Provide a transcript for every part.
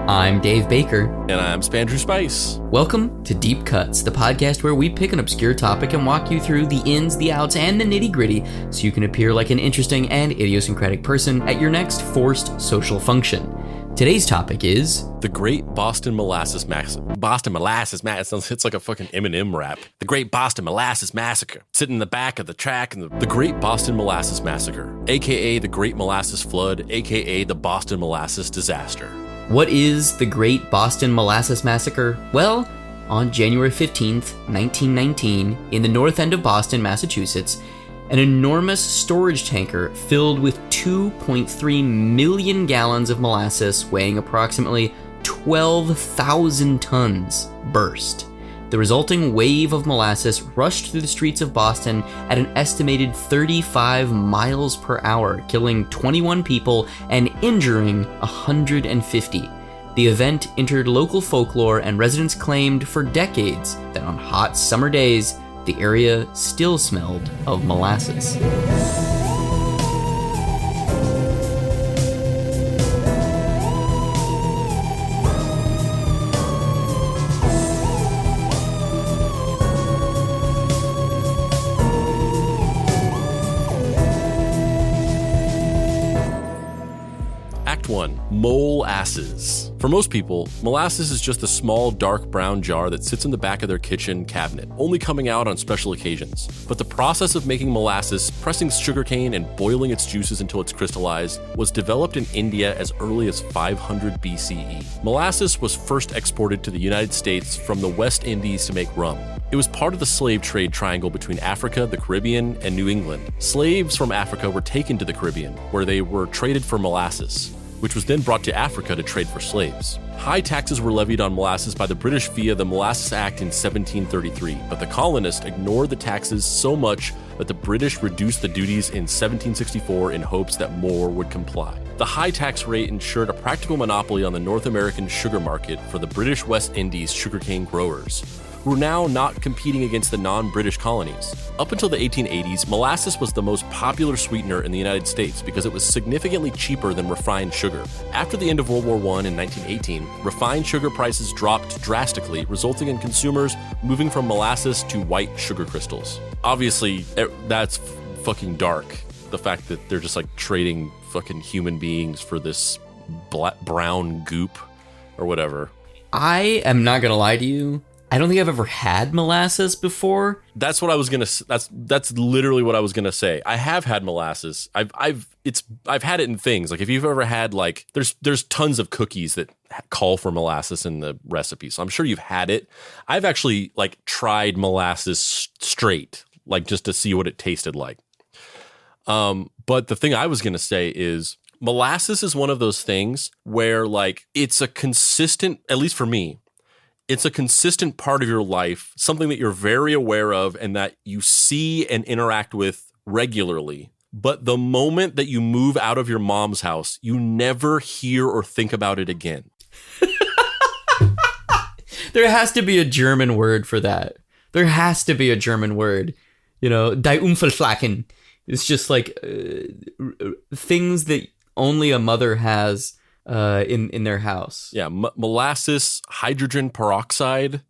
I'm Dave Baker. And I'm Spandrew Spice. Welcome to Deep Cuts, the podcast where we pick an obscure topic and walk you through the ins, the outs, and the nitty-gritty so you can appear like an interesting and idiosyncratic person at your next forced social function. Today's topic is... The Great Boston Molasses Massacre. Boston Molasses Massacre. It's like a fucking Eminem rap. The Great Boston Molasses Massacre. Sitting in the back of the track. And the Great Boston Molasses Massacre, a.k.a. the Great Molasses Flood, a.k.a. the Boston Molasses Disaster. What is the Great Boston Molasses Massacre? Well, on January 15th, 1919, in the north end of Boston, Massachusetts, an enormous storage tanker filled with 2.3 million gallons of molasses weighing approximately 12,000 tons burst. The resulting wave of molasses rushed through the streets of Boston at an estimated 35 miles per hour, killing 21 people and injuring 150. The event entered local folklore, and residents claimed for decades that on hot summer days, the area still smelled of molasses. Act 1. Molasses. For most people, molasses is just a small dark brown jar that sits in the back of their kitchen cabinet, only coming out on special occasions. But the process of making molasses, pressing sugarcane and boiling its juices until it's crystallized, was developed in India as early as 500 BCE. Molasses was first exported to the United States from the West Indies to make rum. It was part of the slave trade triangle between Africa, the Caribbean, and New England. Slaves from Africa were taken to the Caribbean, where they were traded for molasses, which was then brought to Africa to trade for slaves. High taxes were levied on molasses by the British via the Molasses Act in 1733, but the colonists ignored the taxes so much that the British reduced the duties in 1764 in hopes that more would comply. The high tax rate ensured a practical monopoly on the North American sugar market for the British West Indies sugarcane growers, who were now not competing against the non-British colonies. Up until the 1880s, molasses was the most popular sweetener in the United States because it was significantly cheaper than refined sugar. After the end of World War I in 1918, refined sugar prices dropped drastically, resulting in consumers moving from molasses to white sugar crystals. Obviously, that's fucking dark. The fact that they're just like trading fucking human beings for this brown goop or whatever. I am not gonna lie to you. I don't think I've ever had molasses before. That's what I was gonna. That's literally what I was gonna say. I have had molasses. I've had it in things like if you've ever had like there's tons of cookies that call for molasses in the recipe, so I'm sure you've had it. I've actually like tried molasses straight, like just to see what it tasted like. But the thing I was gonna say is molasses is one of those things where like it's a consistent, at least for me. It's a consistent part of your life, something that you're very aware of and that you see and interact with regularly. But the moment that you move out of your mom's house, you never hear or think about it again. There has to be a German word for that. There has to be a German word. You know, die Unfallflacken. It's just like things that only a mother has in their house. Yeah, molasses, hydrogen peroxide,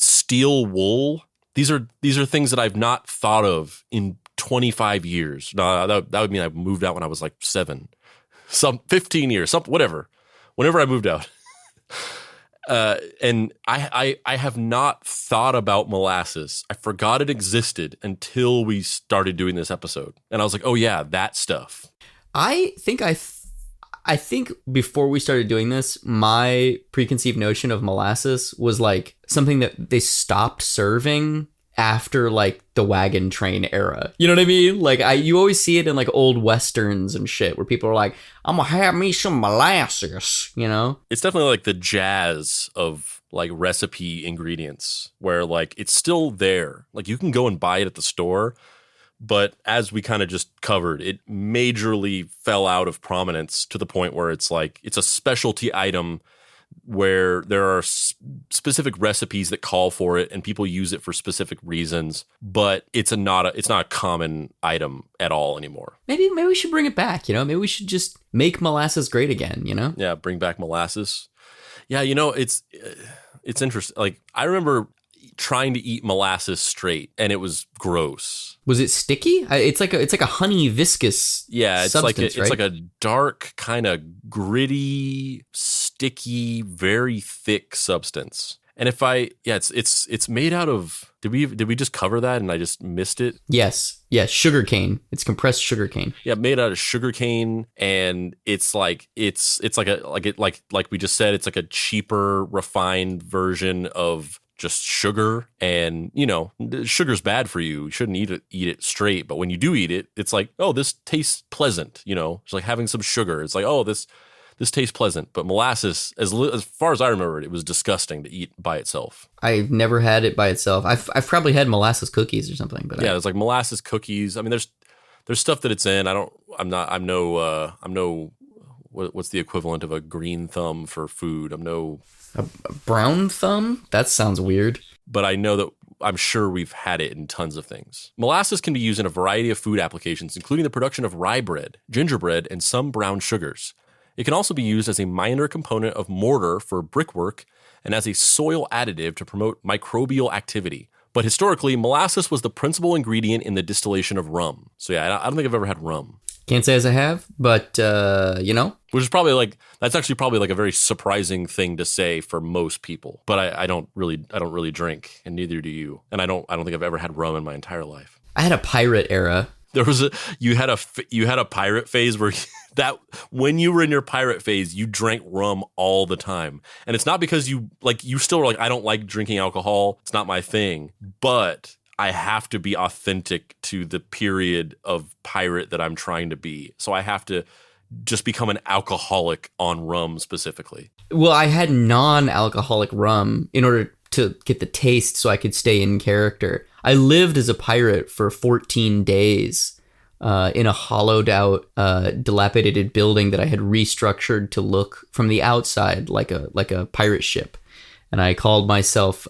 steel wool. These are things that I've not thought of in 25 years. No, that would mean I moved out when I was like 7, 15 years, whatever. Whenever I moved out, and I have not thought about molasses. I forgot it existed until we started doing this episode, and I was like, oh yeah, that stuff. I think before we started doing this, my preconceived notion of molasses was like something that they stopped serving after like the wagon train era. You know what I mean? Like you always see it in like old westerns and shit where people are like, I'm gonna have me some molasses, you know? It's definitely like the jazz of like recipe ingredients where like it's still there. Like you can go and buy it at the store. But as we kind of just covered, it majorly fell out of prominence to the point where it's like it's a specialty item where there are specific recipes that call for it and people use it for specific reasons, but it's not a common item at all anymore. Maybe we should bring it back, maybe we should just make molasses great again, Yeah, bring back molasses. Yeah, it's interesting. Like, I remember trying to eat molasses straight and it was gross. Was it sticky? It's like a honey viscous substance, it's like a dark, kind of gritty, sticky, very thick substance. And it's made out of, did we just cover that and I just missed it? Yes, sugarcane. It's compressed sugarcane. Yeah, made out of sugarcane, and it's like we just said, it's like a cheaper, refined version of just sugar. And sugar's bad for you. You shouldn't eat it straight, but when you do eat it, it's like, oh, this tastes pleasant. It's like having some sugar. It's like, oh, this tastes pleasant. But molasses, as far as I remember, it was disgusting to eat by itself. I've never had it by itself. I've probably had molasses cookies or something, but there's like molasses cookies. I mean, there's stuff that it's in. What's the equivalent of a green thumb for food? A brown thumb? That sounds weird. But I'm sure we've had it in tons of things. Molasses can be used in a variety of food applications, including the production of rye bread, gingerbread, and some brown sugars. It can also be used as a minor component of mortar for brickwork and as a soil additive to promote microbial activity. But historically, molasses was the principal ingredient in the distillation of rum. So yeah, I don't think I've ever had rum. Can't say as I have, but which is probably that's actually probably like a very surprising thing to say for most people. But I don't really drink, and neither do you. And I don't think I've ever had rum in my entire life. I had a pirate era. You had a pirate phase where when you were in your pirate phase, you drank rum all the time. And it's not because you still were like, I don't like drinking alcohol. It's not my thing. But I have to be authentic to the period of pirate that I'm trying to be. So I have to just become an alcoholic on rum specifically. Well, I had non-alcoholic rum in order to get the taste so I could stay in character. I lived as a pirate for 14 days in a hollowed out, dilapidated building that I had restructured to look from the outside like a pirate ship. And I called myself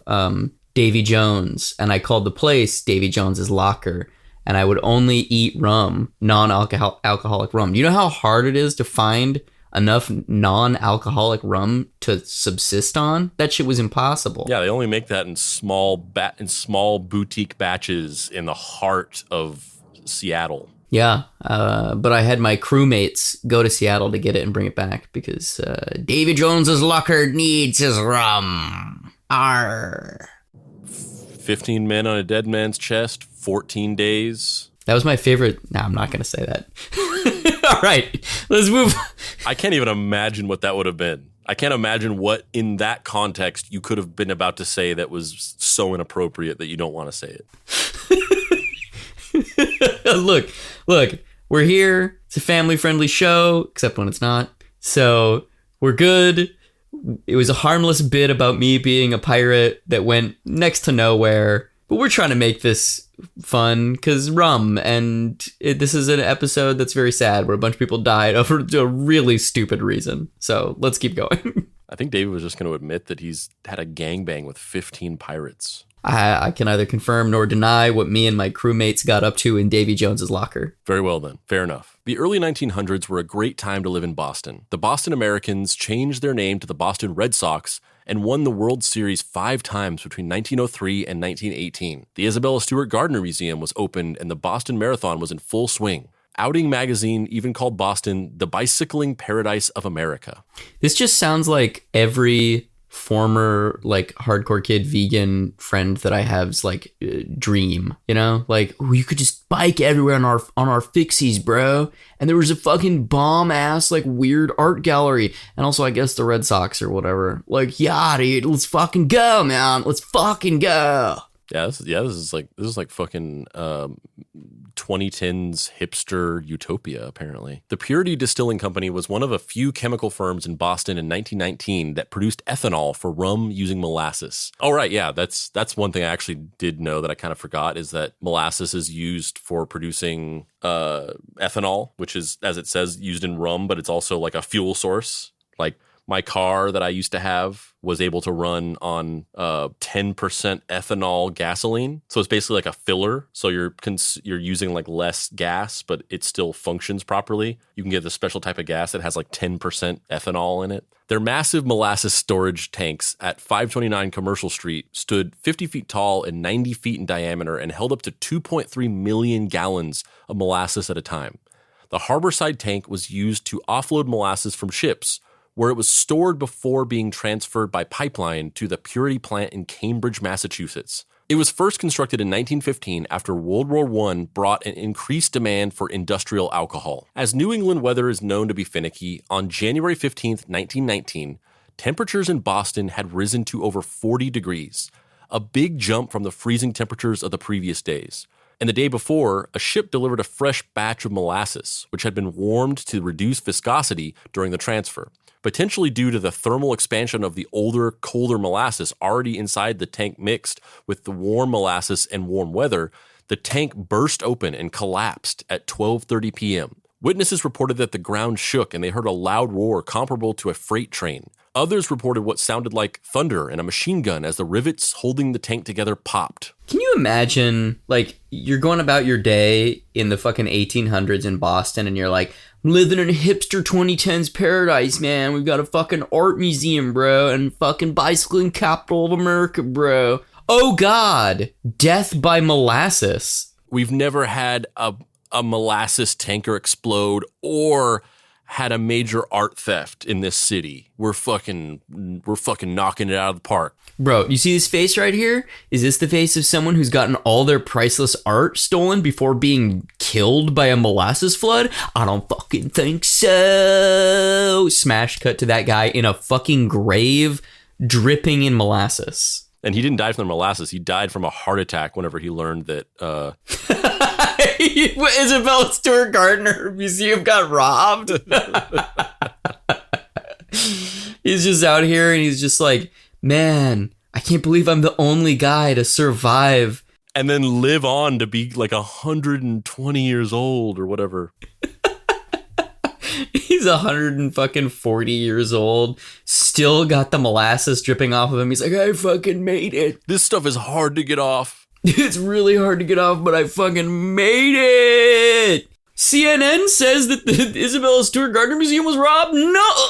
Davy Jones, and I called the place Davy Jones's Locker, and I would only eat rum, non-alcoholic rum. Do you know how hard it is to find enough non-alcoholic rum to subsist on? That shit was impossible. Yeah, they only make that in small boutique batches in the heart of Seattle. Yeah, but I had my crewmates go to Seattle to get it and bring it back because Davy Jones's Locker needs his rum. Arr. 15 men on a dead man's chest, 14 days. That was my favorite. No, I'm not going to say that. All right, let's move. I can't even imagine what that would have been. I can't imagine what, in that context, you could have been about to say that was so inappropriate that you don't want to say it. Look, we're here. It's a family-friendly show, except when it's not. So we're good. It was a harmless bit about me being a pirate that went next to nowhere. But we're trying to make this fun because rum. And this is an episode that's very sad where a bunch of people died over a really stupid reason. So let's keep going. I think David was just going to admit that he's had a gangbang with 15 pirates. I can neither confirm nor deny what me and my crewmates got up to in Davy Jones's Locker. Very well then. Fair enough. The early 1900s were a great time to live in Boston. The Boston Americans changed their name to the Boston Red Sox and won the World Series 5 times between 1903 and 1918. The Isabella Stewart Gardner Museum was opened and the Boston Marathon was in full swing. Outing magazine even called Boston the bicycling paradise of America. This just sounds like every former hardcore kid vegan friend that I have's dream, ooh, you could just bike everywhere on our fixies, bro. And there was a fucking bomb ass weird art gallery, and also I guess the Red Sox or whatever. Yeah, dude, let's fucking go, man. Let's fucking go. This is like fucking 2010s hipster utopia, apparently. The Purity Distilling Company was one of a few chemical firms in Boston in 1919 that produced ethanol for rum using molasses. Oh, right, yeah, that's one thing I actually did know that I kind of forgot, is that molasses is used for producing ethanol, which is, as it says, used in rum, but it's also like a fuel source. My car that I used to have was able to run on 10% ethanol gasoline. So it's basically like a filler. So you're using like less gas, but it still functions properly. You can get the special type of gas that has like 10% ethanol in it. Their massive molasses storage tanks at 529 Commercial Street stood 50 feet tall and 90 feet in diameter and held up to 2.3 million gallons of molasses at a time. The harborside tank was used to offload molasses from ships, where it was stored before being transferred by pipeline to the Purity plant in Cambridge, Massachusetts. It was first constructed in 1915 after World War I brought an increased demand for industrial alcohol. As New England weather is known to be finicky, on January 15, 1919, temperatures in Boston had risen to over 40 degrees, a big jump from the freezing temperatures of the previous days. And the day before, a ship delivered a fresh batch of molasses, which had been warmed to reduce viscosity during the transfer. Potentially due to the thermal expansion of the older, colder molasses already inside the tank mixed with the warm molasses and warm weather, the tank burst open and collapsed at 12:30 p.m. Witnesses reported that the ground shook and they heard a loud roar comparable to a freight train. Others reported what sounded like thunder and a machine gun as the rivets holding the tank together popped. Can you imagine, like, you're going about your day in the fucking 1800s in Boston and you're like, I'm living in a hipster 2010s paradise, man. We've got a fucking art museum, bro, and fucking bicycling capital of America, bro. Oh, God. Death by molasses. We've never had a molasses tanker explode or had a major art theft in this city. We're fucking knocking it out of the park. Bro, you see this face right here? Is this the face of someone who's gotten all their priceless art stolen before being killed by a molasses flood? I don't fucking think so. Smash cut to that guy in a fucking grave dripping in molasses. And he didn't die from the molasses. He died from a heart attack whenever he learned that... Isabella Stewart Gardner Museum got robbed. He's just out here and he's just like, man, I can't believe I'm the only guy to survive. And then live on to be like 120 years old or whatever. He's 140 years old, still got the molasses dripping off of him. He's like, I fucking made it. This stuff is hard to get off. It's really hard to get off, but I fucking made it. CNN says that the Isabella Stewart Gardner Museum was robbed. No.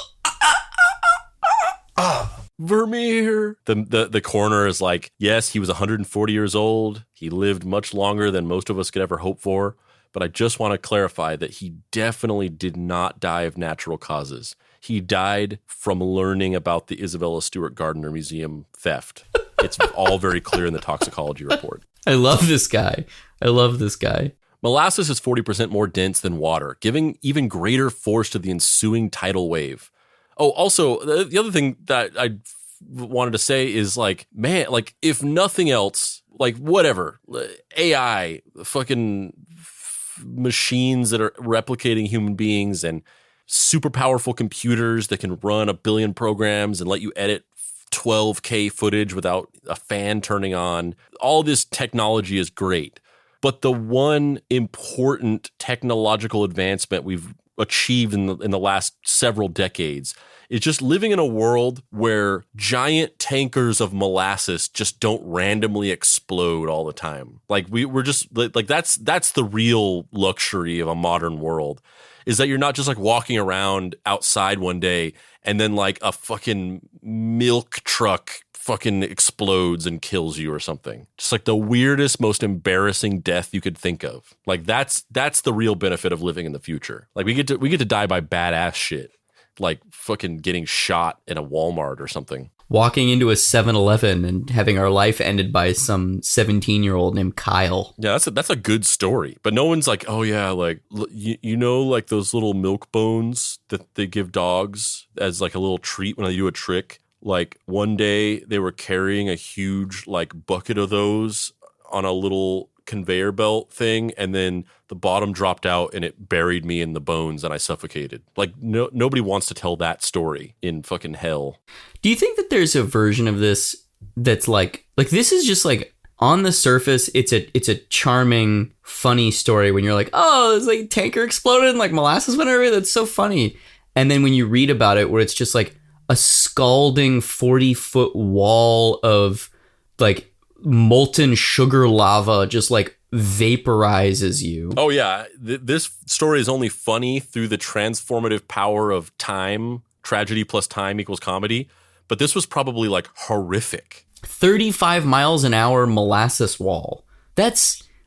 Vermeer. The coroner is like, yes, he was 140 years old. He lived much longer than most of us could ever hope for. But I just want to clarify that he definitely did not die of natural causes. He died from learning about the Isabella Stewart Gardner Museum theft. It's all very clear in the toxicology report. I love this guy. Molasses is 40% more dense than water, giving even greater force to the ensuing tidal wave. Oh, also, the other thing that I wanted to say is like, man, like if nothing else, like whatever, AI, fucking machines that are replicating human beings and super powerful computers that can run 1 billion programs and let you edit 12K footage without a fan turning on. All this technology is great. But the one important technological advancement we've achieved in the last several decades is just living in a world where giant tankers of molasses just don't randomly explode all the time. Like we're just like that's the real luxury of a modern world, is that you're not just like walking around outside one day and then like a fucking milk truck fucking explodes and kills you or something. Just like the weirdest, most embarrassing death you could think of. Like that's the real benefit of living in the future. Like we get to die by badass shit. Like fucking getting shot in a Walmart or something. Walking into a 7-Eleven and having our life ended by some 17-year-old named Kyle. Yeah, that's a good story. But no one's like, oh yeah, like, you know, like those little milk bones that they give dogs as like a little treat when they do a trick. Like one day they were carrying a huge like bucket of those on a little conveyor belt thing, and then the bottom dropped out and it buried me in the bones and I suffocated. Like nobody wants to tell that story in fucking hell. Do you think that there's a version of this that's like this is just like on the surface it's a charming, funny story when you're like, oh, it's like tanker exploded and like molasses went everywhere, that's so funny. And then when you read about it where it's just like, a scalding 40-foot wall of like molten sugar lava just like vaporizes you. Oh yeah, this story is only funny through the transformative power of time. Tragedy plus time equals comedy. But this was probably like horrific. 35 miles an hour molasses wall. I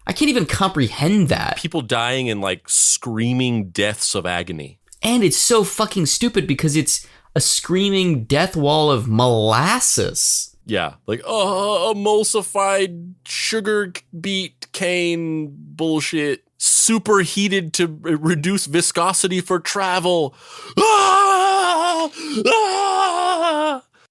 can't even comprehend that. People dying in like screaming deaths of agony. And it's so fucking stupid because it's a screaming death wall of molasses. Yeah, like, emulsified sugar beet cane bullshit. Superheated to reduce viscosity for travel.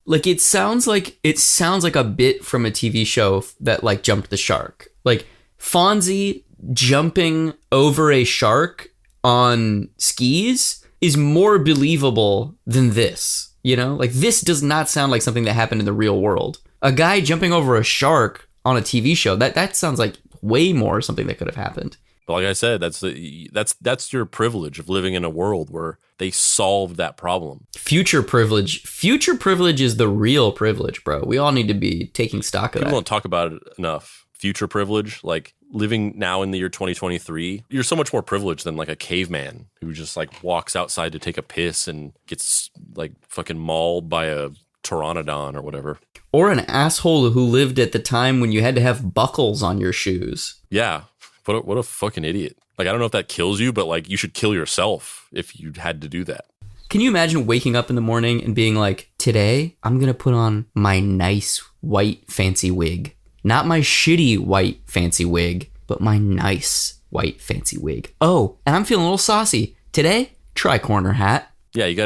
Like it sounds like a bit from a TV show that like Jumped the Shark. Like Fonzie jumping over a shark on skis is more believable than this. You know, like this does not sound like something that happened in the real world. A guy jumping over a shark on a TV show, that sounds like way more something that could have happened. But like I said, that's your privilege of living in a world where they solved that problem. Future privilage is the real privilege, bro. We all need to be taking stock of that. People don't talk about it enough. Future privilege, like living now in the year 2023, you're so much more privileged than like a caveman who just like walks outside to take a piss and gets like fucking mauled by a pteranodon or whatever. Or an asshole who lived at the time when you had to have buckles on your shoes. Yeah. What a fucking idiot. Like, I don't know if that kills you, but like you should kill yourself if you had to do that. Can you imagine waking up in the morning and being like, today I'm going to put on my nice white fancy wig. Not my shitty white fancy wig, but my nice white fancy wig. Oh, and I'm feeling a little saucy. Today, tri-corner hat. Yeah, you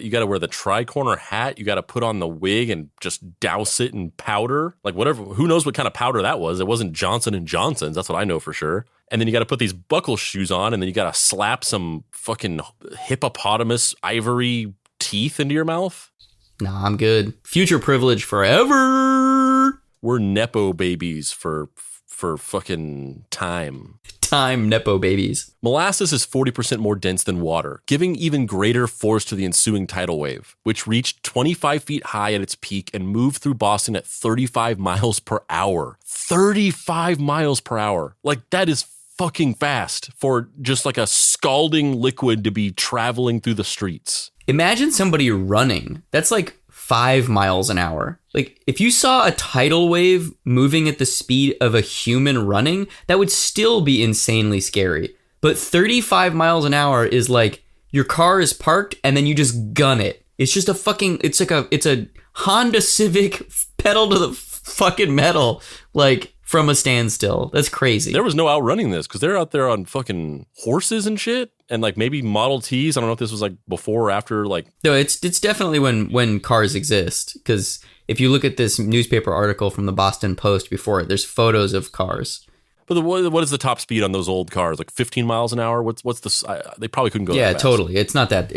gotta wear the tri-corner hat. You gotta put on the wig and just douse it in powder, like whatever. Who knows what kind of powder that was? It wasn't Johnson & Johnson's. That's what I know for sure. And then you gotta put these buckle shoes on, and then you gotta slap some fucking hippopotamus ivory teeth into your mouth. Nah, I'm good. Future privilege forever. We're nepo babies for fucking time. Time nepo babies. Molasses is 40% more dense than water, giving even greater force to the ensuing tidal wave, which reached 25 feet high at its peak and moved through Boston at 35 miles per hour. 35 miles per hour. Like, that is fucking fast for just like a scalding liquid to be traveling through the streets. Imagine somebody running. That's like 5 miles an hour. Like, if you saw a tidal wave moving at the speed of a human running, that would still be insanely scary. But 35 miles an hour is like your car is parked and then you just gun it. It's just it's a Honda Civic pedal to the fucking metal, like from a standstill. That's crazy. There was no outrunning this because they're out there on fucking horses and shit. And like maybe Model Ts. I don't know if this was like before or after. Like, no, it's definitely when cars exist. Because if you look at this newspaper article from the Boston Post before it, there's photos of cars. But what is the top speed on those old cars? Like 15 miles an hour? What's the? They probably couldn't go. Yeah, that fast. Totally. It's not that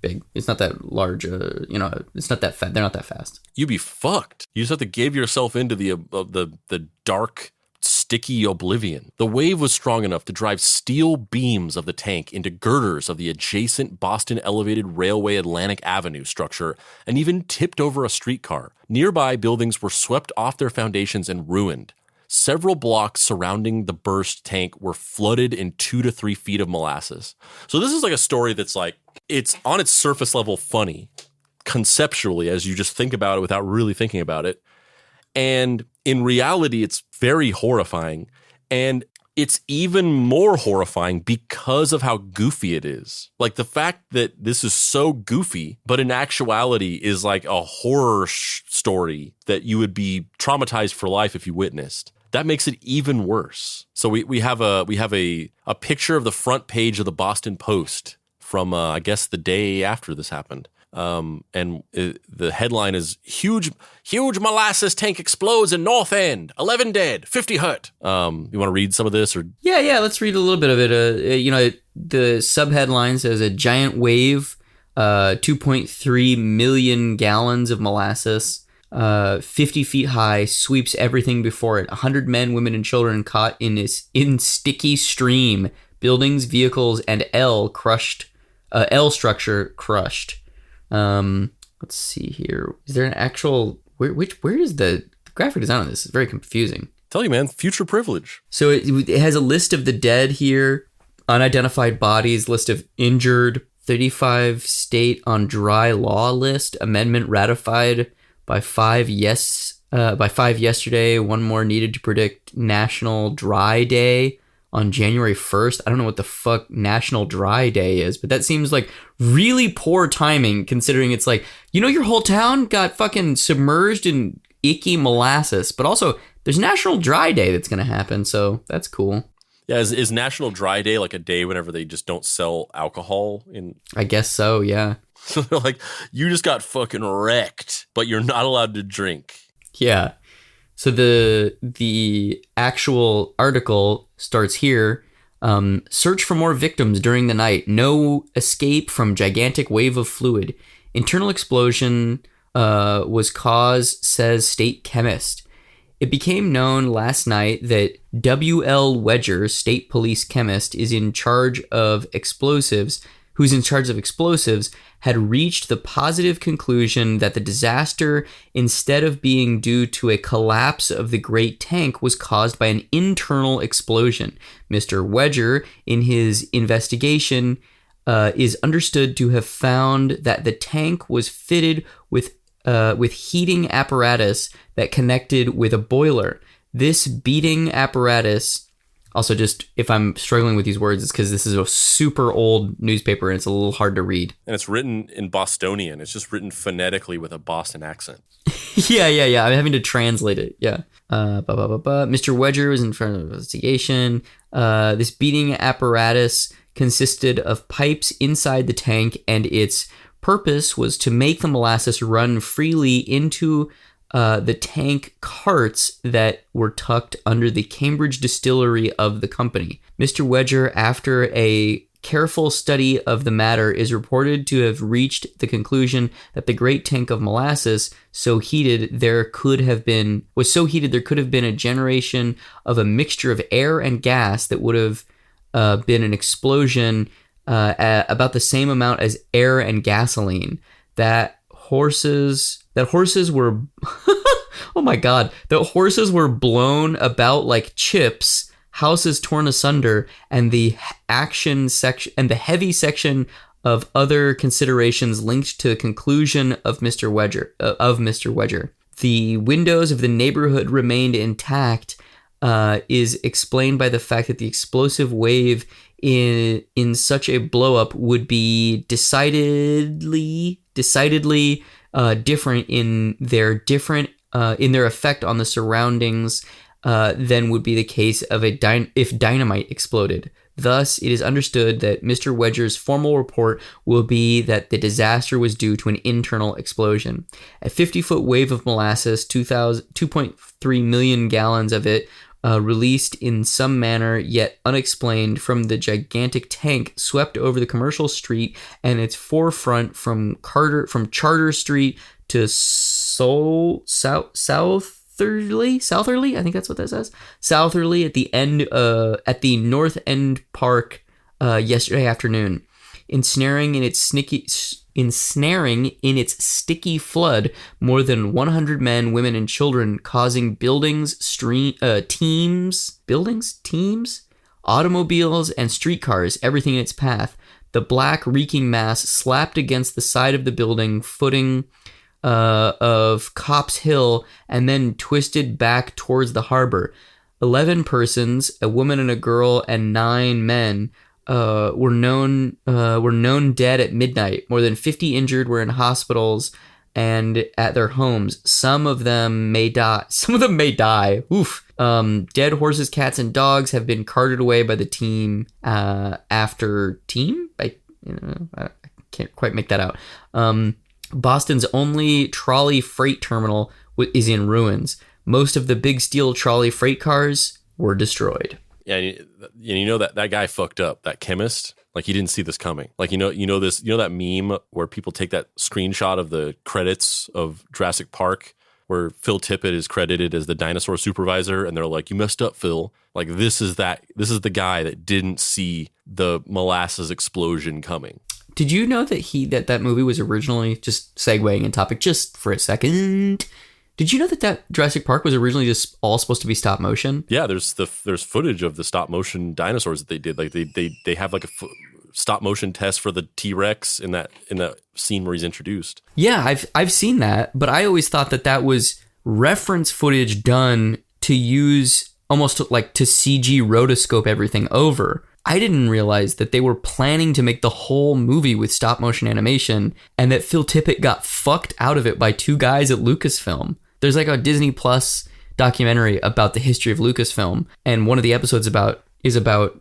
big. It's not that large. It's not that fast. They're not that fast. You'd be fucked. You just have to give yourself into the dark, sticky oblivion. The wave was strong enough to drive steel beams of the tank into girders of the adjacent Boston Elevated Railway Atlantic Avenue structure and even tipped over a streetcar. Nearby buildings were swept off their foundations and ruined. Several blocks surrounding the burst tank were flooded in 2 to 3 feet of molasses. So this is like a story that's like, it's on its surface level funny, conceptually, as you just think about it without really thinking about it. And in reality, it's very horrifying. And it's even more horrifying because of how goofy it is. Like the fact that this is so goofy, but in actuality is like a horror story that you would be traumatized for life if you witnessed. That makes it even worse. So we have a picture of the front page of the Boston Post from I guess the day after this happened. The headline is huge molasses tank explodes in North End, 11 dead, 50 hurt. You want to read some of this or? Yeah. Let's read a little bit of it. The subheadline says a giant wave, 2.3 million gallons of molasses, 50 feet high, sweeps everything before it. 100 men, women, and children caught in sticky stream. Buildings, vehicles, and L structure crushed. Let's see here. Is there an actual... Where is the graphic design on this? It's very confusing. Tell you, man, future privilege. So it has a list of the dead here, unidentified bodies, list of injured, 35 state on dry law list, amendment ratified by 5 yesterday, one more needed to predict National Dry Day on January 1st. I don't know what the fuck National Dry Day is, but that seems like really poor timing considering it's like, your whole town got fucking submerged in icky molasses, but also there's National Dry Day that's going to happen, so that's cool. Yeah, is National Dry Day like a day whenever they just don't sell alcohol? I guess so, yeah. So they're like, you just got fucking wrecked, but you're not allowed to drink. Yeah. So the actual article starts here. Search for more victims during the night. No escape from gigantic wave of fluid. Internal explosion was cause, says state chemist. It became known last night that W.L. Wedger, state police chemist, who's in charge of explosives, had reached the positive conclusion that the disaster, instead of being due to a collapse of the great tank, was caused by an internal explosion. Mr. Wedger, in his investigation, is understood to have found that the tank was fitted with heating apparatus that connected with a boiler. This beating apparatus, also just if I'm struggling with these words, it's because this is a super old newspaper and it's a little hard to read. And it's written in Bostonian. It's just written phonetically with a Boston accent. Yeah. I'm having to translate it. Yeah. Mr. Wedger was in front of an investigation. This beating apparatus consisted of pipes inside the tank, and its purpose was to make the molasses run freely into the tank carts that were tucked under the Cambridge distillery of the company. Mr. Wedger, after a careful study of the matter, is reported to have reached the conclusion that the great tank of molasses was so heated there could have been a generation of a mixture of air and gas that would have been an explosion about the same amount as air and gasoline. That horses were oh my god, that horses were blown about like chips, houses torn asunder, and the action section and the heavy section of other considerations linked to the conclusion of Mr. Wedger. The windows of the neighborhood remained intact, is explained by the fact that the explosive wave in such a blowup would be decidedly different in their effect on the surroundings than would be the case of if dynamite exploded. Thus, it is understood that Mr. Wedger's formal report will be that the disaster was due to an internal explosion. A 50-foot wave of molasses, 2.3 million gallons of it, released in some manner yet unexplained from the gigantic tank, swept over the commercial street and its forefront from Charter Street to Southerly, I think that's what that says. Southerly at the end, at the North End Park yesterday afternoon, ensnaring in its sticky flood more than 100 men, women, and children, causing teams, automobiles, and streetcars, everything in its path. The black reeking mass slapped against the side of the building footing of Copp's Hill and then twisted back towards the harbor. 11 persons, a woman and a girl, and 9 men were known dead at midnight. More than 50 injured were in hospitals and at their homes. Some of them may die. Oof. Dead horses, cats, and dogs have been carted away by the team after team. I can't quite make that out. Boston's only trolley freight terminal is in ruins. Most of the big steel trolley freight cars were destroyed. Yeah, you know that guy fucked up, that chemist. Like, he didn't see this coming. Like, you know that meme where people take that screenshot of the credits of Jurassic Park where Phil Tippett is credited as the dinosaur supervisor, and they're like, "You messed up, Phil." Like, this is the guy that didn't see the molasses explosion coming. Did you know that that movie was originally, just segueing in topic just for a second, did you know that Jurassic Park was originally just all supposed to be stop motion? Yeah, there's footage of the stop motion dinosaurs that they did. Like they have like a stop motion test for the T-Rex in that scene where he's introduced. Yeah, I've seen that, but I always thought that was reference footage done to use almost like to CG rotoscope everything over. I didn't realize that they were planning to make the whole movie with stop motion animation, and that Phil Tippett got fucked out of it by two guys at Lucasfilm. There's like a Disney Plus documentary about the history of Lucasfilm, and one of the episodes is about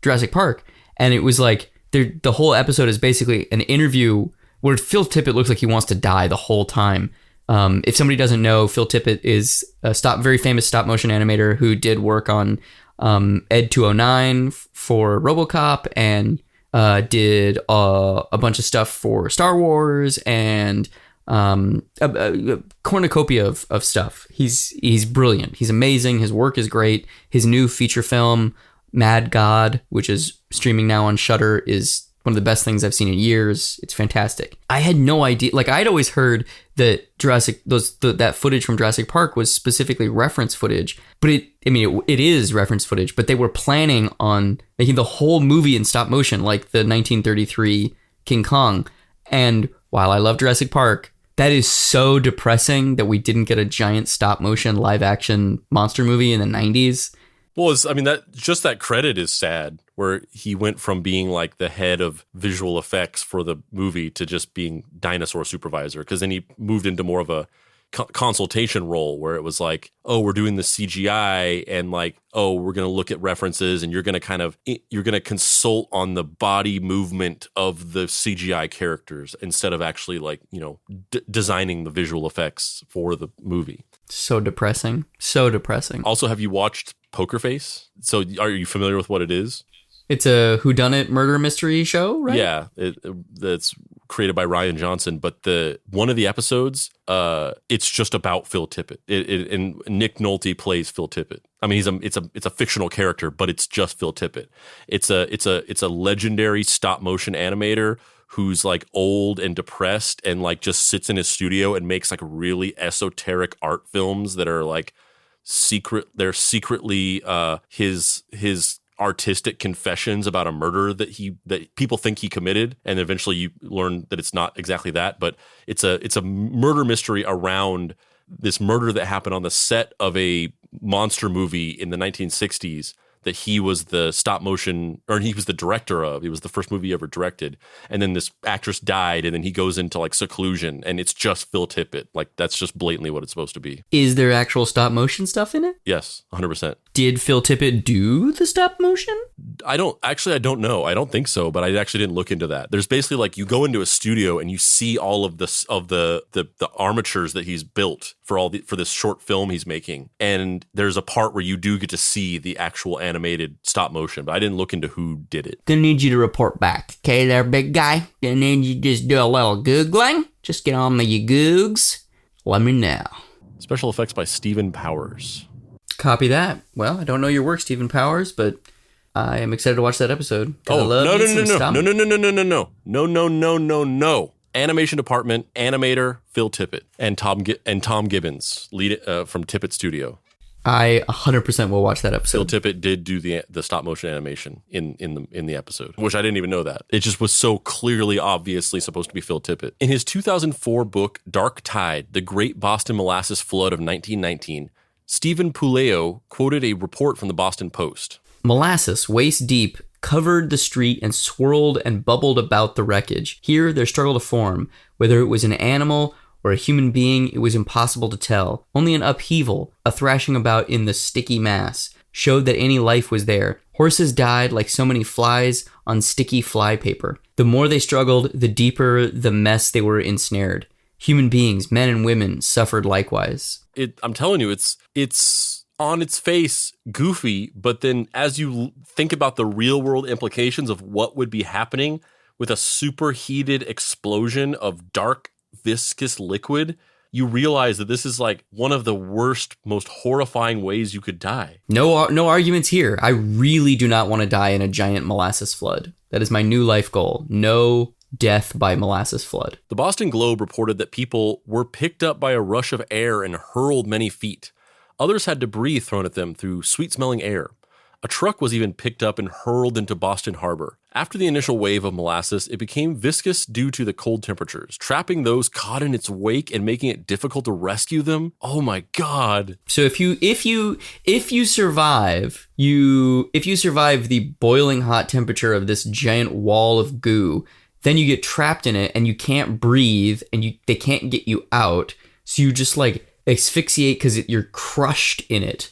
Jurassic Park, and it was like the whole episode is basically an interview where Phil Tippett looks like he wants to die the whole time. If somebody doesn't know, Phil Tippett is a very famous stop motion animator who did work on Ed 209 for RoboCop, and did a bunch of stuff for Star Wars, and a cornucopia of stuff. He's brilliant. He's amazing. His work is great. His new feature film, Mad God, which is streaming now on Shudder, is one of the best things I've seen in years. It's fantastic. I had no idea. Like, I'd always heard that that footage from Jurassic Park was specifically reference footage, but it is reference footage, but they were planning on making the whole movie in stop motion, like the 1933 King Kong. And while I love Jurassic Park, that is so depressing that we didn't get a giant stop motion live action monster movie in the 90s. Well, that credit is sad, where he went from being like the head of visual effects for the movie to just being dinosaur supervisor, because then he moved into more of a consultation role where it was like, oh, we're doing the CGI, and like, oh, we're going to look at references, and you're going to consult on the body movement of the CGI characters instead of actually like, designing the visual effects for the movie. So depressing. So depressing. Also, have you watched Poker Face? So are you familiar with what it is? It's a whodunit murder mystery show, right? Yeah, that's created by Ryan Johnson. But one of the episodes, it's just about Phil Tippett. And Nick Nolte plays Phil Tippett. I mean, it's a fictional character, but it's just Phil Tippett. It's a legendary stop motion animator who's like old and depressed and like just sits in his studio and makes like really esoteric art films that are like they're secretly his artistic confessions about a murder that people think he committed, and eventually you learn that it's not exactly that, but it's a murder mystery around this murder that happened on the set of a monster movie in the 1960s that he was the stop motion, or he was the director of. It was the first movie he ever directed. And then this actress died, and then he goes into like seclusion, and it's just Phil Tippett. Like, that's just blatantly what it's supposed to be. Is there actual stop motion stuff in it? Yes, 100%. Did Phil Tippett do the stop motion? I don't know. I don't think so, but I actually didn't look into that. There's basically like, you go into a studio and you see all of this of the armatures that he's built for this short film he's making. And there's a part where you do get to see the actual animated stop motion, but I didn't look into who did it. Gonna need you to report back. Okay there, big guy? Gonna need you to just do a little Googling. Just get on the Googs. Let me know. Special effects by Stephen Powers. Copy that. Well, I don't know your work, Stephen Powers, but I am excited to watch that episode. Oh, no. Animation department, animator, Phil Tippett, and Tom Gibbons, lead from Tippett Studio. I 100% will watch that episode. Phil Tippett did do the stop motion animation in the episode, which I didn't even know that. It just was so clearly, obviously supposed to be Phil Tippett. In his 2004 book, Dark Tide, The Great Boston Molasses Flood of 1919, Stephen Puleo quoted a report from the Boston Post. Molasses, waist deep, covered the street and swirled and bubbled about the wreckage. Here, there struggled to form. Whether it was an animal or a human being, it was impossible to tell. Only an upheaval, a thrashing about in the sticky mass, showed that any life was there. Horses died like so many flies on sticky fly paper. The more they struggled, the deeper the mess they were ensnared. Human beings, men and women, suffered likewise. I'm telling you, it's on its face goofy, but then as you think about the real world implications of what would be happening with a superheated explosion of dark viscous liquid, you realize that this is like one of the worst, most horrifying ways you could die. No arguments here. I really do not want to die in a giant molasses flood. That is my new life goal. No death by molasses flood. The Boston Globe reported that people were picked up by a rush of air and hurled many feet. Others had debris thrown at them through sweet-smelling air. A truck was even picked up and hurled into Boston Harbor. After the initial wave of molasses, it became viscous due to the cold temperatures, trapping those caught in its wake and making it difficult to rescue them. Oh my God. So if you survive the boiling hot temperature of this giant wall of goo, then you get trapped in it and you can't breathe and they can't get you out. So you just like asphyxiate because you're crushed in it.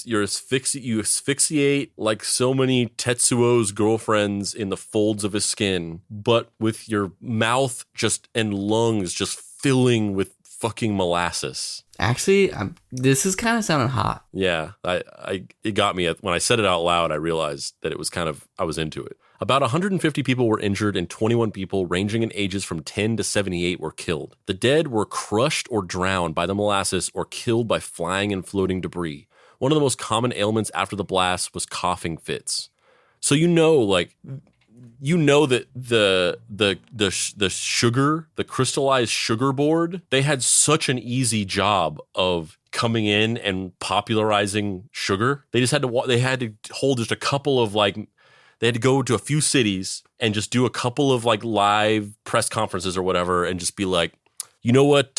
You asphyxiate like so many Tetsuo's girlfriends in the folds of his skin, but with your mouth and lungs just filling with fucking molasses. Actually, this is kind of sounding hot. Yeah, it got me. When I said it out loud, I realized that it was I was into it. About 150 people were injured and 21 people ranging in ages from 10 to 78 were killed. The dead were crushed or drowned by the molasses or killed by flying and floating debris. One of the most common ailments after the blast was coughing fits. So that the sugar, the crystallized sugar board, they had such an easy job of coming in and popularizing sugar. They had to hold just a couple of they had to go to a few cities and just do a couple of live press conferences or whatever and just be like, you know what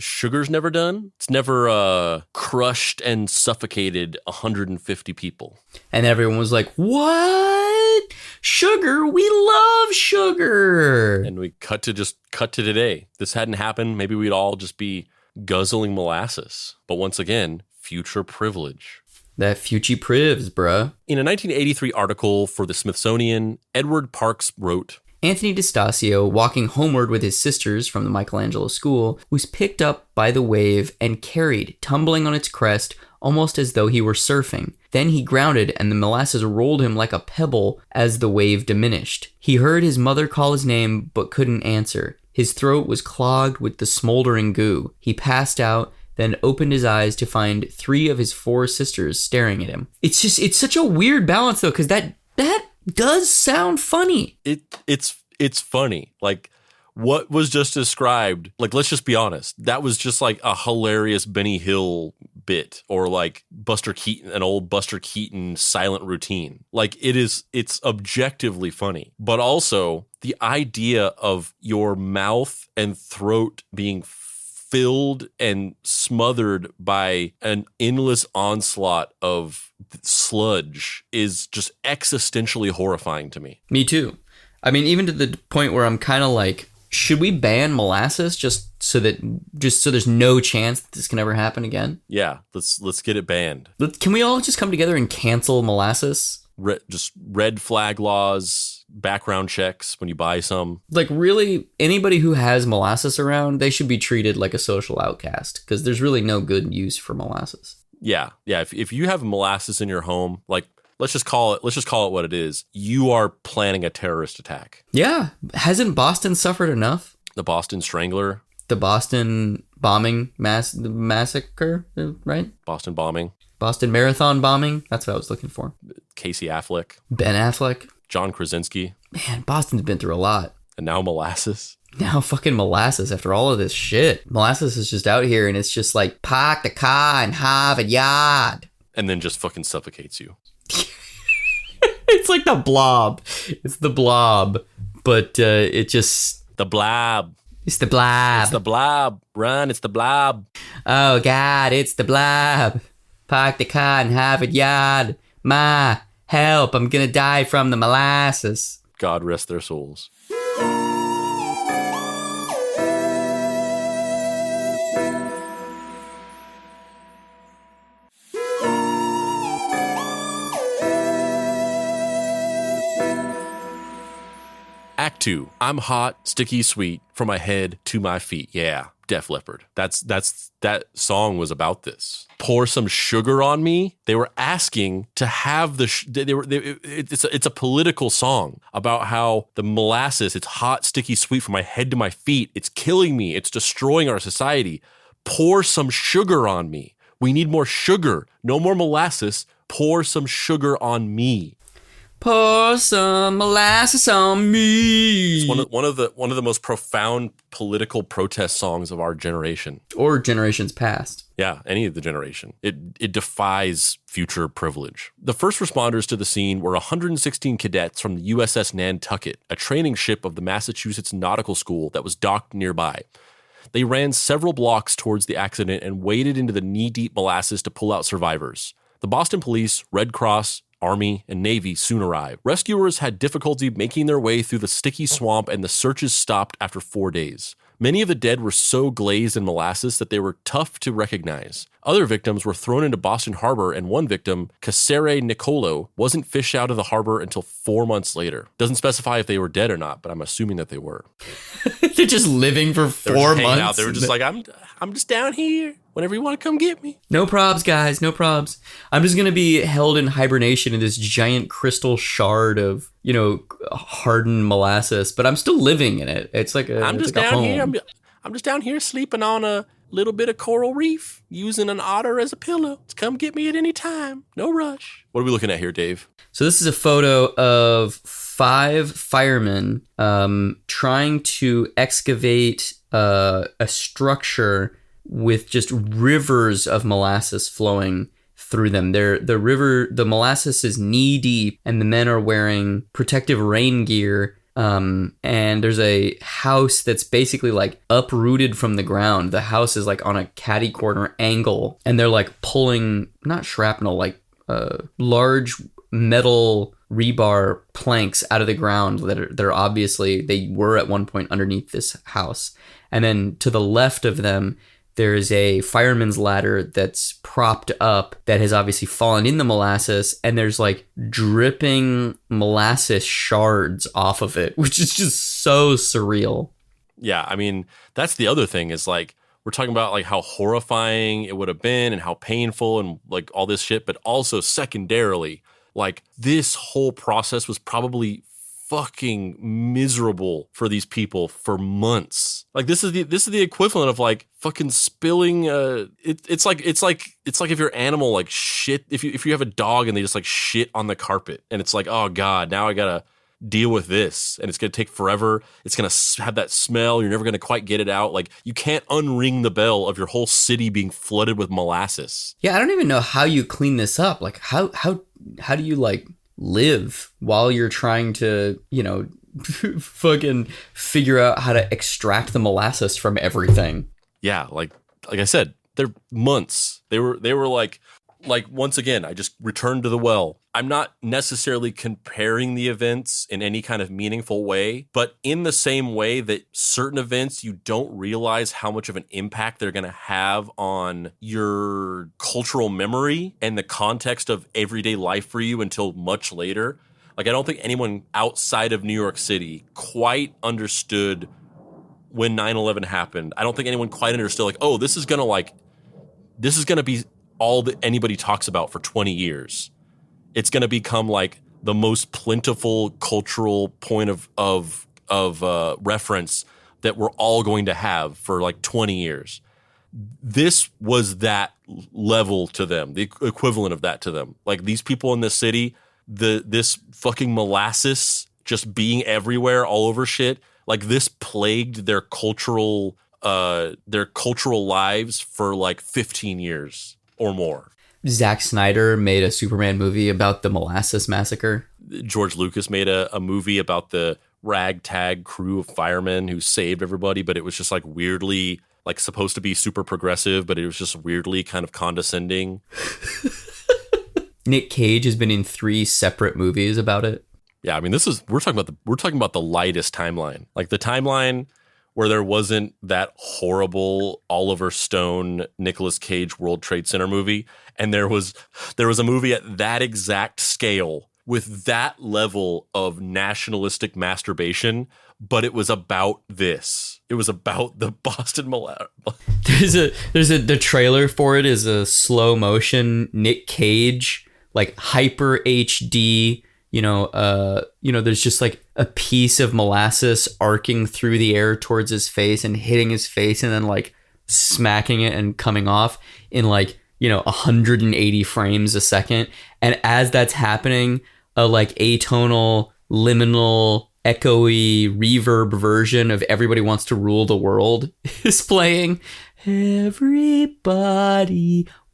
sugar's never done? It's never crushed and suffocated 150 people. And everyone was like, what? Sugar? We love sugar. And we cut to today. This hadn't happened. Maybe we'd all just be guzzling molasses. But once again, future privilege. That future privs, bruh. In a 1983 article for the Smithsonian, Edward Parks wrote, Anthony DeStasio, walking homeward with his sisters from the Michelangelo School, was picked up by the wave and carried, tumbling on its crest, almost as though he were surfing. Then he grounded, and the molasses rolled him like a pebble as the wave diminished. He heard his mother call his name, but couldn't answer. His throat was clogged with the smoldering goo. He passed out, then opened his eyes to find 3 of his 4 sisters staring at him. It's such a weird balance, though, because that does sound funny. It's funny. Like what was just described, let's just be honest. That was just like a hilarious Benny Hill bit or like an old Buster Keaton silent routine. It's objectively funny, but also the idea of your mouth and throat being filled and smothered by an endless onslaught of sludge is just existentially horrifying to me. Me too. I mean, even to the point where I'm kind of like, should we ban molasses just so there's no chance that this can ever happen again? Yeah, let's get it banned. Can we all just come together and cancel molasses? Just red flag laws, background checks when you buy some. Really, anybody who has molasses around, they should be treated like a social outcast because there's really no good use for molasses. Yeah. If you have molasses in your home, let's just call it what it is. You are planning a terrorist attack. Yeah. Hasn't Boston suffered enough? The Boston Strangler. The Boston bombing massacre, right? Boston bombing. Boston Marathon bombing. That's what I was looking for. Casey Affleck. Ben Affleck. John Krasinski. Man, Boston's been through a lot. And now molasses. Now fucking molasses after all of this shit. Molasses is just out here and it's just like, park the car and have a yard. And then just fucking suffocates you. It's like the blob. It's the blob. But it just... The blob. It's the blob. It's the blob. Run, it's the blob. Oh, God, it's the blob. Park the car and have a yard. Ma, help, I'm gonna die from the molasses. God rest their souls. Act Act 2. I'm hot, sticky, sweet, from my head to my feet. Yeah, Def Leppard. That song was about this. Pour some sugar on me. They were asking to have it's a political song about how the molasses, it's hot, sticky, sweet from my head to my feet. It's killing me. It's destroying our society. Pour some sugar on me. We need more sugar. No more molasses. Pour some sugar on me. Pour some molasses on me. It's one of the most profound political protest songs of our generation, or generations past. Yeah, any of the generation. It defies future privilege. The first responders to the scene were 116 cadets from the USS Nantucket, a training ship of the Massachusetts Nautical School that was docked nearby. They ran several blocks towards the accident and waded into the knee-deep molasses to pull out survivors. The Boston Police, Red Cross, Army, and Navy soon arrived. Rescuers had difficulty making their way through the sticky swamp, and the searches stopped after 4 days. Many of the dead were so glazed in molasses that they were tough to recognize. Other victims were thrown into Boston Harbor, and one victim, Casere Nicolo, wasn't fished out of the harbor until 4 months later. Doesn't specify if they were dead or not, but I'm assuming that they were. They're just living for 4 months. Out. They were just like, I'm just down here. Whenever you want to come get me. No probs, guys. No probs. I'm just going to be held in hibernation in this giant crystal shard of, hardened molasses, but I'm still living in it. It's like I'm just down here. I'm just down here sleeping on a little bit of coral reef, using an otter as a pillow. Just come get me at any time. No rush. What are we looking at here, Dave? So this is a photo of 5 firemen trying to excavate a structure with just rivers of molasses flowing through them. The molasses is knee deep, and the men are wearing protective rain gear. And there's a house that's basically like uprooted from the ground. The house is like on a catty corner angle, and they're like pulling, not shrapnel, like large metal rebar planks out of the ground they're obviously, they were at one point underneath this house. And then to the left of them, there is a fireman's ladder that's propped up that has obviously fallen in the molasses, and there's like dripping molasses shards off of it, which is just so surreal. Yeah, I mean, that's the other thing is like, we're talking about like how horrifying it would have been and how painful and like all this shit, but also secondarily, like this whole process was probably fucking miserable for these people for months. Like this is the equivalent of like fucking spilling it's like if your animal like shit, if you have a dog and they just like shit on the carpet, and it's like, oh god, now I gotta deal with this, and it's gonna take forever, it's gonna have that smell, you're never gonna quite get it out. Like you can't unring the bell of your whole city being flooded with molasses. Yeah, I don't even know how you clean this up. Like how do you like live while you're trying to, fucking figure out how to extract the molasses from everything? Yeah, like I said, they're months. They were like once again, I just returned to the well. I'm not necessarily comparing the events in any kind of meaningful way, but in the same way that certain events, you don't realize how much of an impact they're going to have on your cultural memory and the context of everyday life for you until much later. Like, I don't think anyone outside of New York City quite understood when 9/11 happened. I don't think anyone quite understood, like, oh, this is going to be all that anybody talks about for 20 years. It's going to become like the most plentiful cultural point of reference that we're all going to have for like 20 years. This was that level to them, the equivalent of that to them. Like these people in this city, this fucking molasses just being everywhere, all over shit. Like this plagued their cultural lives for like 15 years or more. Zack Snyder made a Superman movie about the Molasses Massacre. George Lucas made a movie about the ragtag crew of firemen who saved everybody, but it was just like weirdly like supposed to be super progressive, but it was just weirdly kind of condescending. Nick Cage has been in 3 separate movies about it. Yeah, I mean, we're talking about the lightest timeline. Like the timeline where there wasn't that horrible Oliver Stone, Nicolas Cage World Trade Center movie, and there was a movie at that exact scale with that level of nationalistic masturbation, but it was about this. It was about the Boston molasses. The trailer for it is a slow motion Nick Cage, like hyper HD, there's just like a piece of molasses arcing through the air towards his face and hitting his face and then like smacking it and coming off in 180 frames a second. And as that's happening, a like atonal, liminal, echoey reverb version of Everybody Wants to Rule the World is playing. Everybody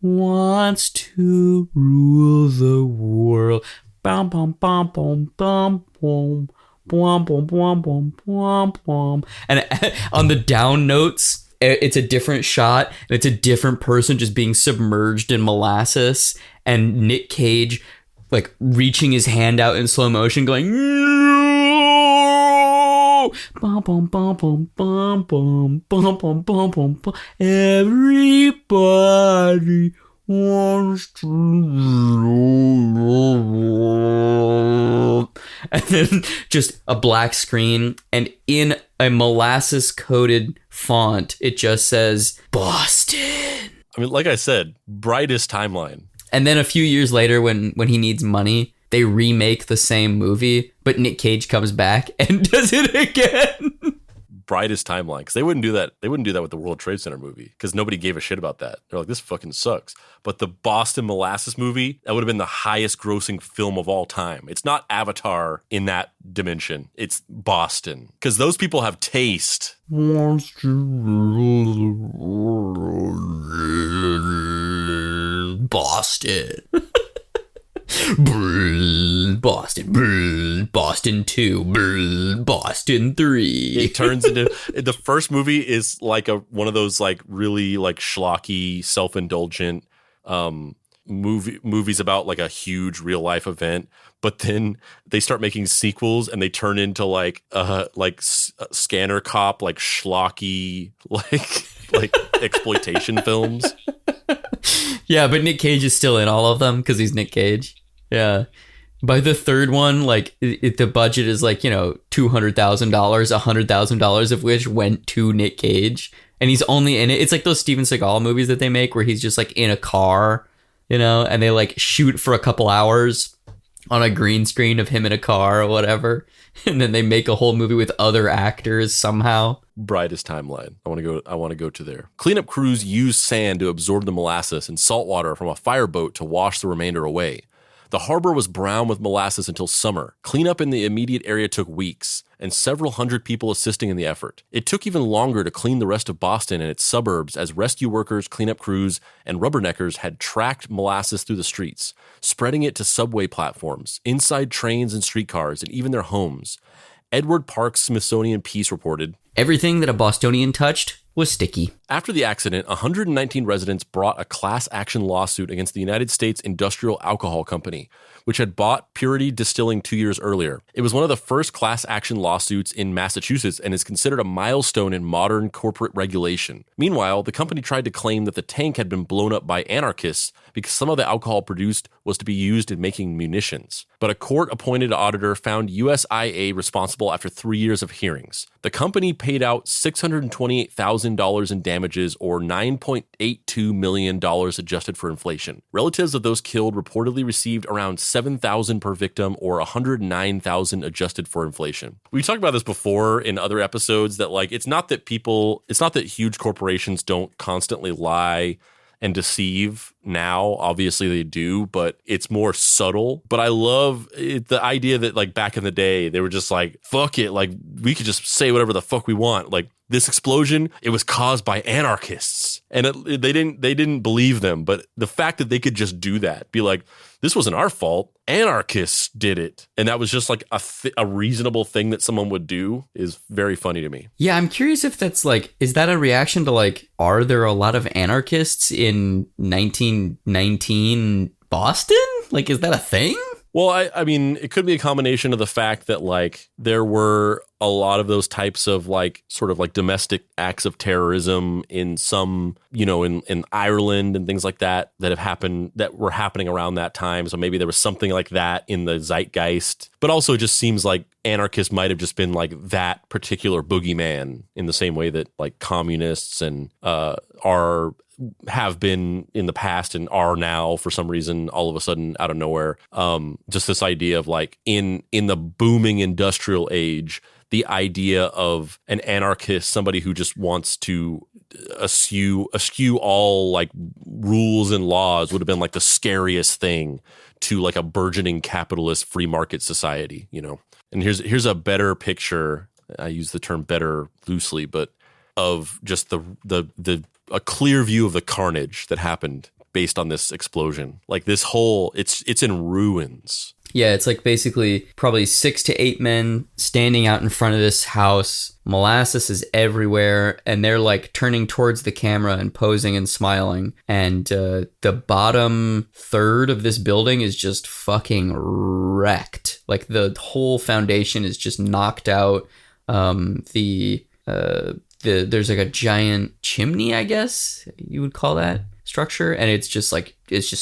wants to rule the world. Bum bum bum bum bum bum bum bum bum bum bum bum. And on the down notes, it's a different shot and it's a different person just being submerged in molasses, and Nick Cage like reaching his hand out in slow motion going no! Bum bum bum bum bum bum bum bum bum bum bum. Everybody wants to, and then just a black screen, and in a molasses coated font it just says Boston. I mean, like I said, brightest timeline. And then a few years later, when he needs money, they remake the same movie, but Nick Cage comes back and does it again. Brightest timeline, because they wouldn't do that. They wouldn't do that with the World Trade Center movie because nobody gave a shit about that. They're like, this fucking sucks. But the Boston Molasses movie, that would have been the highest grossing film of all time. It's not Avatar in that dimension. It's Boston, because those people have taste. Boston. Boston 2, Boston 3. It turns into the first movie is like one of those like really like schlocky, self-indulgent movies about like a huge real life event, but then they start making sequels and they turn into like Scanner Cop, like schlocky like exploitation films. Yeah, but Nick Cage is still in all of them because he's Nick Cage. Yeah. By the third one, like the budget is like, $200,000, $100,000 of which went to Nick Cage. And he's only in it. It's like those Steven Seagal movies that they make where he's just like in a car, and they like shoot for a couple hours on a green screen of him in a car or whatever. And then they make a whole movie with other actors somehow. Brightest timeline. I want to go to there. Cleanup crews used sand to absorb the molasses and salt water from a fireboat to wash the remainder away. The harbor was brown with molasses until summer. Cleanup in the immediate area took weeks, and several hundred people assisting in the effort. It took even longer to clean the rest of Boston and its suburbs as rescue workers, cleanup crews, and rubberneckers had tracked molasses through the streets, spreading it to subway platforms, inside trains and streetcars, and even their homes. Edward Park's Smithsonian Piece reported, "Everything that a Bostonian touched was sticky." After the accident, 119 residents brought a class action lawsuit against the United States Industrial Alcohol Company, which had bought Purity Distilling 2 years earlier. It was one of the first class action lawsuits in Massachusetts and is considered a milestone in modern corporate regulation. Meanwhile, the company tried to claim that the tank had been blown up by anarchists because some of the alcohol produced was to be used in making munitions. But a court-appointed auditor found USIA responsible after 3 years of hearings. The company paid out $628,000 in damages, or $9.82 million adjusted for inflation. Relatives of those killed reportedly received around $7,000 per victim, or $109,000 adjusted for inflation. We talked about this before in other episodes that like it's not that huge corporations don't constantly lie and deceive now. Obviously they do, but it's more subtle. But I love the idea that like back in the day, they were just like, fuck it. Like we could just say whatever the fuck we want. Like this explosion, it was caused by anarchists. And they didn't believe them. But the fact that they could just do that, be like, this wasn't our fault. Anarchists did it. And that was just like a reasonable thing that someone would do is very funny to me. Yeah, I'm curious if that's like, is that a reaction to like, are there a lot of anarchists in 1919 Boston? Like, is that a thing? Well, I mean, it could be a combination of the fact that like there were a lot of those types of like sort of like domestic acts of terrorism in some, in Ireland and things like that have happened, that were happening around that time. So maybe there was something like that in the zeitgeist. But also it just seems like anarchists might have just been like that particular boogeyman in the same way that like communists and have been in the past and are now for some reason all of a sudden out of nowhere. Just this idea of like in the booming industrial age, the idea of an anarchist, somebody who just wants to eschew all like rules and laws, would have been like the scariest thing to like a burgeoning capitalist free market society, And here's a better picture. I use the term better loosely, but of just a clear view of the carnage that happened based on this explosion. Like this whole, it's in ruins. Yeah, it's like basically probably 6 to 8 men standing out in front of this house. Molasses is everywhere, and they're like turning towards the camera and posing and smiling. And the bottom third of this building is just fucking wrecked. Like the whole foundation is just knocked out. There's like a giant chimney, I guess you would call that structure, and it's just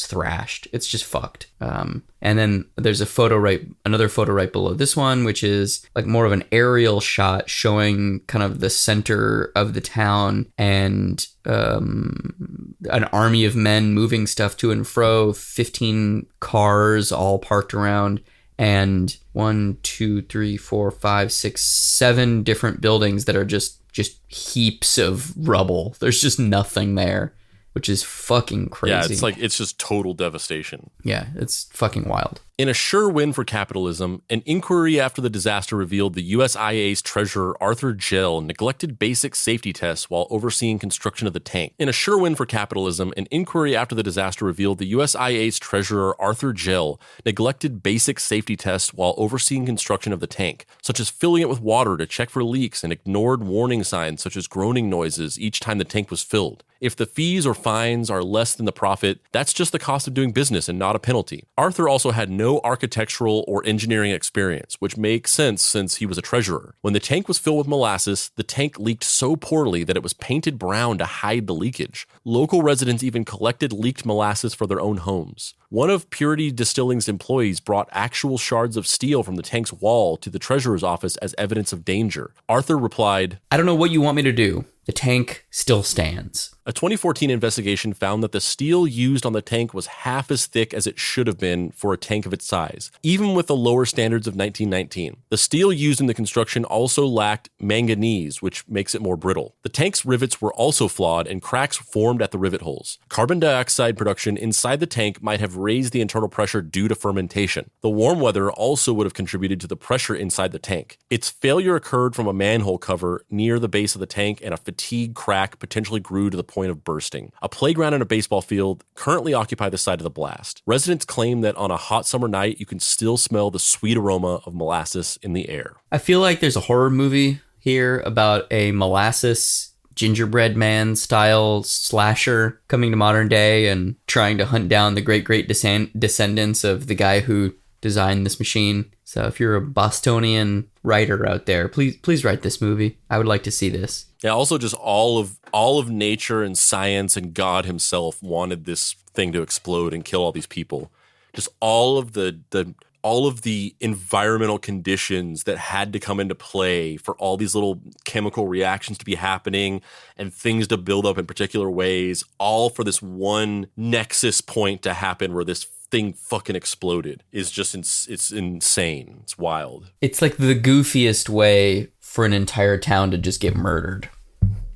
thrashed. It's just fucked. And then there's another photo right below this one, which is like more of an aerial shot showing kind of the center of the town and an army of men moving stuff to and fro, 15 cars all parked around, and 1, 2, 3, 4, 5, 6, 7 different buildings that are just heaps of rubble. There's just nothing there, which is fucking crazy. Yeah, it's just total devastation. Yeah, it's fucking wild. In a sure win for capitalism, an inquiry after the disaster revealed the USIA's treasurer Arthur Gell neglected basic safety tests while overseeing construction of the tank. In a sure win for capitalism, an inquiry after the disaster revealed the USIA's treasurer Arthur Gell neglected basic safety tests while overseeing construction of the tank, such as filling it with water to check for leaks, and ignored warning signs such as groaning noises each time the tank was filled. If the fees or fines are less than the profit, that's just the cost of doing business and not a penalty. Arthur also had no architectural or engineering experience, which makes sense since he was a treasurer. When the tank was filled with molasses, the tank leaked so poorly that it was painted brown to hide the leakage. Local residents even collected leaked molasses for their own homes. One of Purity Distilling's employees brought actual shards of steel from the tank's wall to the treasurer's office as evidence of danger. Arthur replied, "I don't know what you want me to do. The tank still stands." A 2014 investigation found that the steel used on the tank was half as thick as it should have been for a tank of its size, even with the lower standards of 1919. The steel used in the construction also lacked manganese, which makes it more brittle. The tank's rivets were also flawed, and cracks formed at the rivet holes. Carbon dioxide production inside the tank might have raised the internal pressure due to fermentation. The warm weather also would have contributed to the pressure inside the tank. Its failure occurred from a manhole cover near the base of the tank, and a fatigue crack potentially grew to the point of bursting. A playground and a baseball field currently occupy the site of the blast. Residents claim that on a hot summer night, you can still smell the sweet aroma of molasses in the air. I feel like there's a horror movie here about a molasses gingerbread man style slasher coming to modern day and trying to hunt down the great descendants of the guy who designed this machine. So if you're a Bostonian writer out there, please write this movie. I would like to see this. Yeah, also just all of nature and science and God himself wanted this thing to explode and kill all these people. Just all of the environmental conditions that had to come into play for all these little chemical reactions to be happening and things to build up in particular ways, all for this one nexus point to happen where this thing fucking exploded is just it's insane. It's wild. It's like the goofiest way for an entire town to just get murdered.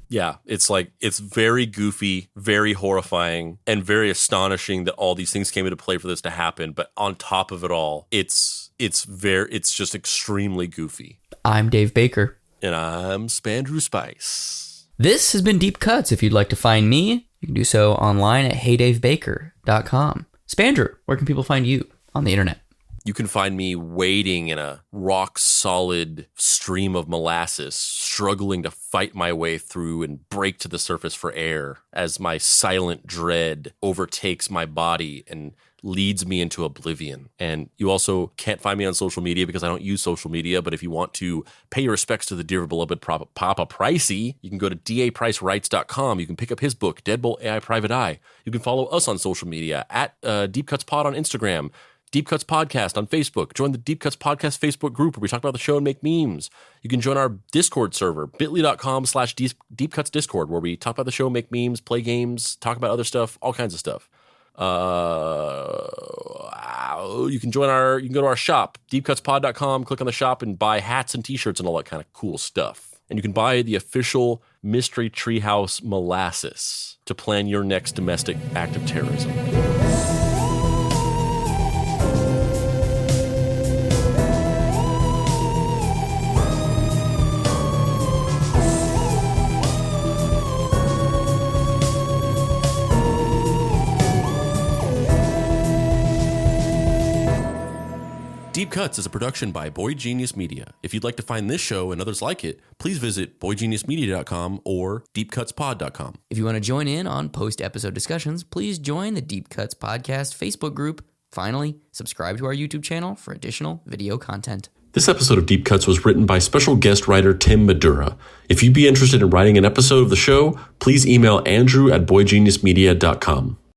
Yeah, it's very goofy, very horrifying, and very astonishing that all these things came into play for this to happen. But on top of it all, it's just extremely goofy. I'm Dave Baker. And I'm Spandrew Spice. This has been Deep Cuts. If you'd like to find me, you can do so online at heydavebaker.com. Spandrew, where can people find you on the internet? You can find me wading in a rock-solid stream of molasses, struggling to fight my way through and break to the surface for air as my silent dread overtakes my body and leads me into oblivion. And you also can't find me on social media because I don't use social media. But if you want to pay your respects to the dear beloved Papa Pricey, you can go to dapricewrites.com. You can pick up his book, Deadbolt AI Private Eye. You can follow us on social media at Deep Cuts Pod on Instagram, Deep Cuts Podcast on Facebook. Join the Deep Cuts Podcast Facebook group where we talk about the show and make memes. You can join our Discord server, bit.ly.com/Deep Cuts Discord, where we talk about the show, make memes, play games, talk about other stuff, all kinds of stuff. You can go to our shop, deepcutspod.com, click on the shop and buy hats and t-shirts and all that kind of cool stuff. And you can buy the official Mystery Treehouse Molasses to plan your next domestic act of terrorism. Deep Cuts is a production by Boy Genius Media. If you'd like to find this show and others like it, please visit boygeniusmedia.com or deepcutspod.com. If you want to join in on post-episode discussions, please join the Deep Cuts Podcast Facebook group. Finally, subscribe to our YouTube channel for additional video content. This episode of Deep Cuts was written by special guest writer Tim Madura. If you'd be interested in writing an episode of the show, please email Andrew at boygeniusmedia.com.